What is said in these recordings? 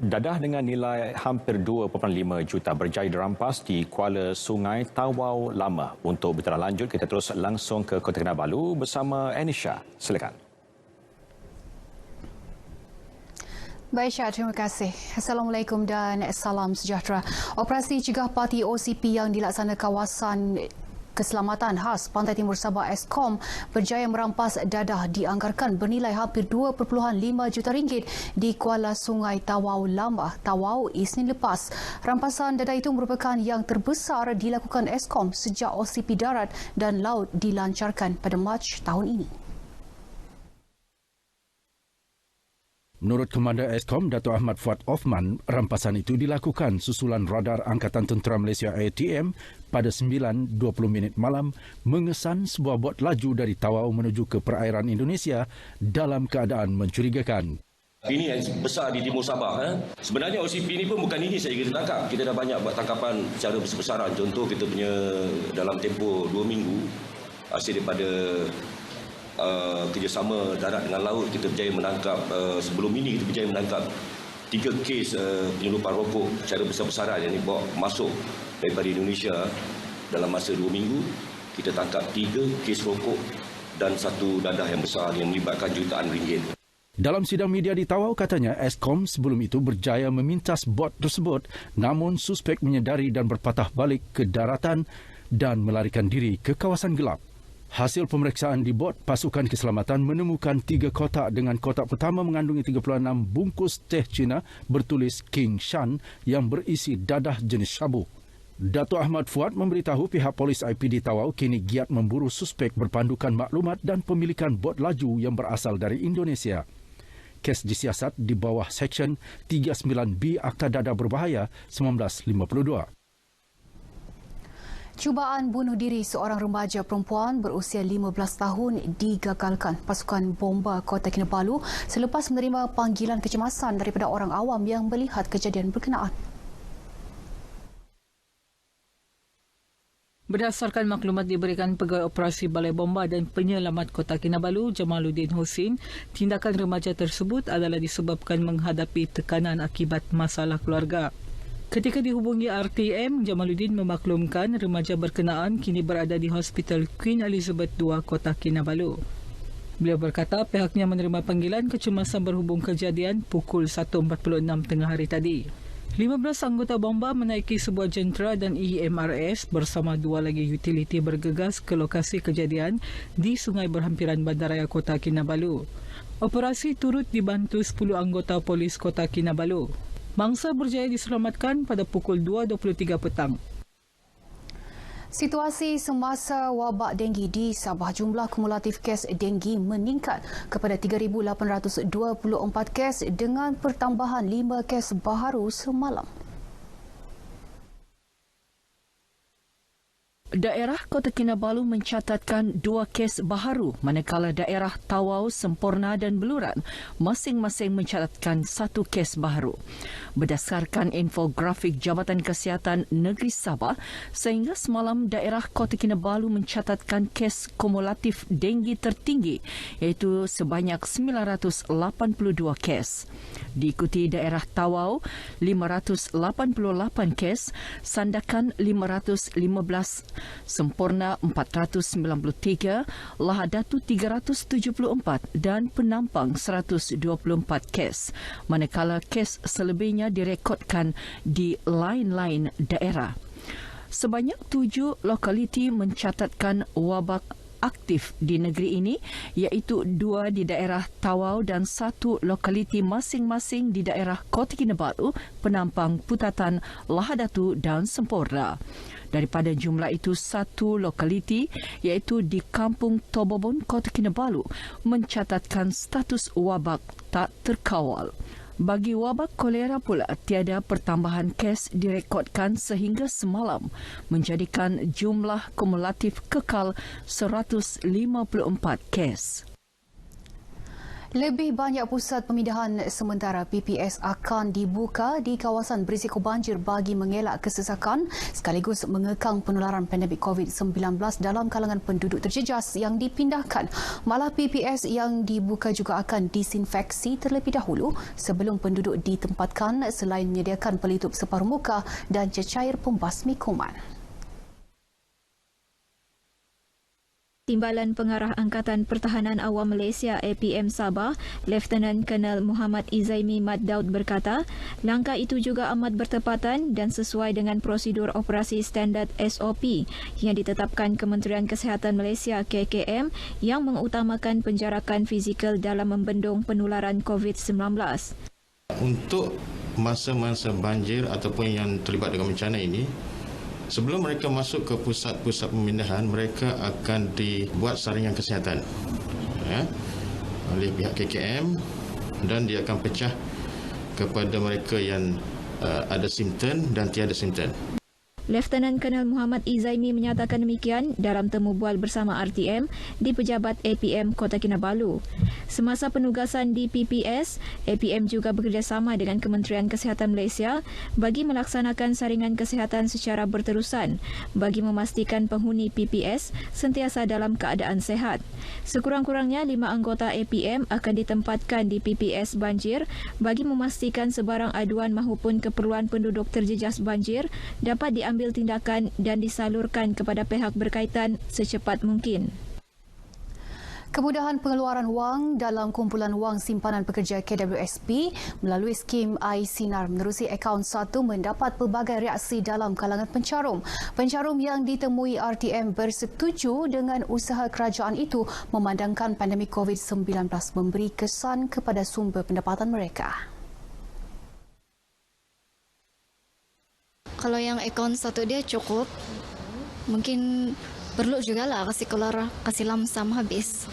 Dadah dengan nilai hampir 2.5 juta berjaya dirampas di Kuala Sungai Tawau Lama. Untuk bertindak lanjut, kita terus langsung ke Kota Kinabalu bersama Anisha. Silakan. Baik Syah, terima kasih. Assalamualaikum dan salam sejahtera. Operasi cegah parti OCP yang dilaksanakan kawasan Keselamatan Khas Pantai Timur Sabah Eskom berjaya merampas dadah dianggarkan bernilai hampir 2.5 juta ringgit di Kuala Sungai Tawau Lama, Tawau Isnin lepas. Rampasan dadah itu merupakan yang terbesar dilakukan Eskom sejak OCP Darat dan Laut dilancarkan pada Mac tahun ini. Menurut Komander Eskom, Dato' Ahmad Fuad Othman, rampasan itu dilakukan susulan radar Angkatan Tentera Malaysia ATM pada 9.20 malam mengesan sebuah bot laju dari Tawau menuju ke perairan Indonesia dalam keadaan mencurigakan. Ini yang besar di Timur Sabah. Sebenarnya OCP ini pun bukan ini saja kita tangkap. Kita dah banyak buat tangkapan secara besar-besaran. Contoh kita punya dalam tempoh 2 minggu hasil daripada kerjasama darat dengan laut, kita berjaya menangkap sebelum ini kita berjaya menangkap 3 kes penyelundupan rokok secara besar-besaran yang dibawa masuk daripada Indonesia dalam masa 2 minggu. Kita tangkap 3 kes rokok dan 1 dadah yang besar yang melibatkan jutaan ringgit. Dalam sidang media di Tawau, katanya Eskom sebelum itu berjaya memintas bot tersebut, namun suspek menyedari dan berpatah balik ke daratan dan melarikan diri ke kawasan gelap. Hasil pemeriksaan di bot, pasukan keselamatan menemukan 3 kotak dengan kotak pertama mengandungi 36 bungkus teh Cina bertulis King Shan yang berisi dadah jenis syabu. Dato' Ahmad Fuad memberitahu pihak polis IPD Tawau kini giat memburu suspek berpandukan maklumat dan pemilikan bot laju yang berasal dari Indonesia. Kes disiasat di bawah Seksyen 39B Akta Dadah Berbahaya 1952. Cubaan bunuh diri seorang remaja perempuan berusia 15 tahun digagalkan pasukan bomba Kota Kinabalu selepas menerima panggilan kecemasan daripada orang awam yang melihat kejadian berkenaan. Berdasarkan maklumat diberikan Pegawai Operasi Balai Bomba dan Penyelamat Kota Kinabalu, Jamaluddin Hussein, tindakan remaja tersebut adalah disebabkan menghadapi tekanan akibat masalah keluarga. Ketika dihubungi RTM, Jamaluddin memaklumkan remaja berkenaan kini berada di Hospital Queen Elizabeth II, Kota Kinabalu. Beliau berkata pihaknya menerima panggilan kecemasan berhubung kejadian pukul 1.46 tengah hari tadi. 15 anggota bomba menaiki sebuah jentera dan EMRS bersama 2 lagi utiliti bergegas ke lokasi kejadian di sungai berhampiran Bandaraya Kota Kinabalu. Operasi turut dibantu 10 anggota polis Kota Kinabalu. Mangsa berjaya diselamatkan pada pukul 2.23 petang. Situasi semasa wabak denggi di Sabah, jumlah kumulatif kes denggi meningkat kepada 3,824 kes dengan pertambahan 5 kes baharu semalam. Daerah Kota Kinabalu mencatatkan 2 kes baharu, manakala daerah Tawau, Semporna dan Beluran masing-masing mencatatkan 1 kes baharu. Berdasarkan infografik Jabatan Kesihatan Negeri Sabah, sehingga semalam daerah Kota Kinabalu mencatatkan kes kumulatif denggi tertinggi iaitu sebanyak 982 kes. Diikuti daerah Tawau 588 kes, Sandakan 515, Semporna 493, Lahadatu 374 dan Penampang 124 kes. Manakala kes selebihnya direkodkan di lain-lain daerah. Sebanyak 7 lokaliti mencatatkan wabak aktif di negeri ini, iaitu 2 di daerah Tawau dan 1 lokaliti masing-masing di daerah Kota Kinabalu, Penampang, Putatan, Lahadatu dan Semporna. Daripada jumlah itu, 1 lokaliti iaitu di Kampung Tobobon, Kota Kinabalu mencatatkan status wabak tak terkawal. Bagi wabak kolera pula, tiada pertambahan kes direkodkan sehingga semalam, menjadikan jumlah kumulatif kekal 154 kes. Lebih banyak pusat pemindahan sementara PPS akan dibuka di kawasan berisiko banjir bagi mengelak kesesakan sekaligus mengekang penularan pandemik COVID-19 dalam kalangan penduduk terjejas yang dipindahkan. Malah PPS yang dibuka juga akan disinfeksi terlebih dahulu sebelum penduduk ditempatkan selain menyediakan pelitup separuh muka dan cecair pembasmi kuman. Timbalan Pengarah Angkatan Pertahanan Awam Malaysia APM Sabah, Lieutenant Colonel Muhammad Izaimi Mat Daud berkata, langkah itu juga amat bertepatan dan sesuai dengan prosedur operasi standard SOP yang ditetapkan Kementerian Kesihatan Malaysia KKM yang mengutamakan penjarakan fizikal dalam membendung penularan COVID-19. Untuk masa-masa banjir ataupun yang terlibat dengan bencana ini, sebelum mereka masuk ke pusat-pusat pemindahan, mereka akan dibuat saringan kesihatan oleh pihak KKM dan dia akan pecah kepada mereka yang ada simptom dan tiada simptom. Lieutenant Colonel Muhammad Izaimi menyatakan demikian dalam temu bual bersama RTM di Pejabat APM Kota Kinabalu. Semasa penugasan di PPS, APM juga bekerjasama dengan Kementerian Kesihatan Malaysia bagi melaksanakan saringan kesihatan secara berterusan bagi memastikan penghuni PPS sentiasa dalam keadaan sehat. Sekurang-kurangnya 5 anggota APM akan ditempatkan di PPS banjir bagi memastikan sebarang aduan mahupun keperluan penduduk terjejas banjir dapat diambil tindakan dan disalurkan kepada pihak berkaitan secepat mungkin. Kemudahan pengeluaran wang dalam kumpulan wang simpanan pekerja KWSP melalui skim iSinar menerusi akaun 1 mendapat pelbagai reaksi dalam kalangan pencarum. Pencarum yang ditemui RTM bersetuju dengan usaha kerajaan itu memandangkan pandemik COVID-19 memberi kesan kepada sumber pendapatan mereka. Kalau yang akaun 1 dia cukup, mungkin perlu jugalah kasih keluar, kasih lamsam habis.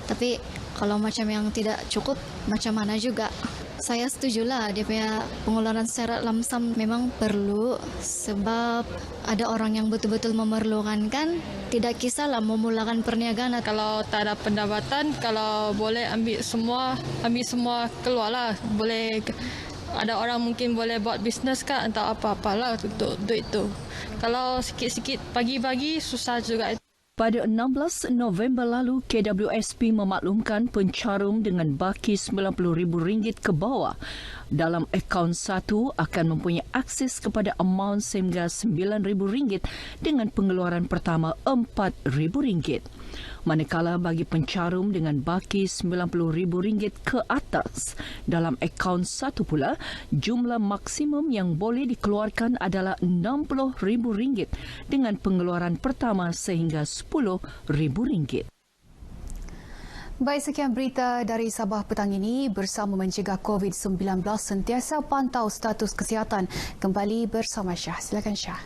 Tapi kalau macam yang tidak cukup, macam mana juga. Saya setujulah dia punya pengeluaran secara lamsam memang perlu sebab ada orang yang betul-betul memerlukan kan. Tidak kisahlah memulakan perniagaan. Kalau tak ada pendapatan, kalau boleh ambil semua keluarlah. Boleh ada orang mungkin boleh buat bisnes kan atau apa-apalah untuk duit tu. Kalau sikit-sikit pagi-pagi susah juga. Pada 16 November lalu, KWSP memaklumkan pencarum dengan baki RM90,000 ke bawah dalam akaun 1 akan mempunyai akses kepada amaun sehingga RM9,000 dengan pengeluaran pertama RM4,000. Manakala bagi pencarum dengan baki RM90,000 ke atas dalam akaun 1 pula, jumlah maksimum yang boleh dikeluarkan adalah RM60,000 dengan pengeluaran pertama sehingga RM10,000. Baik, sekian berita dari Sabah petang ini. Bersama mencegah COVID-19, sentiasa pantau status kesihatan. Kembali bersama Syah. Silakan Syah.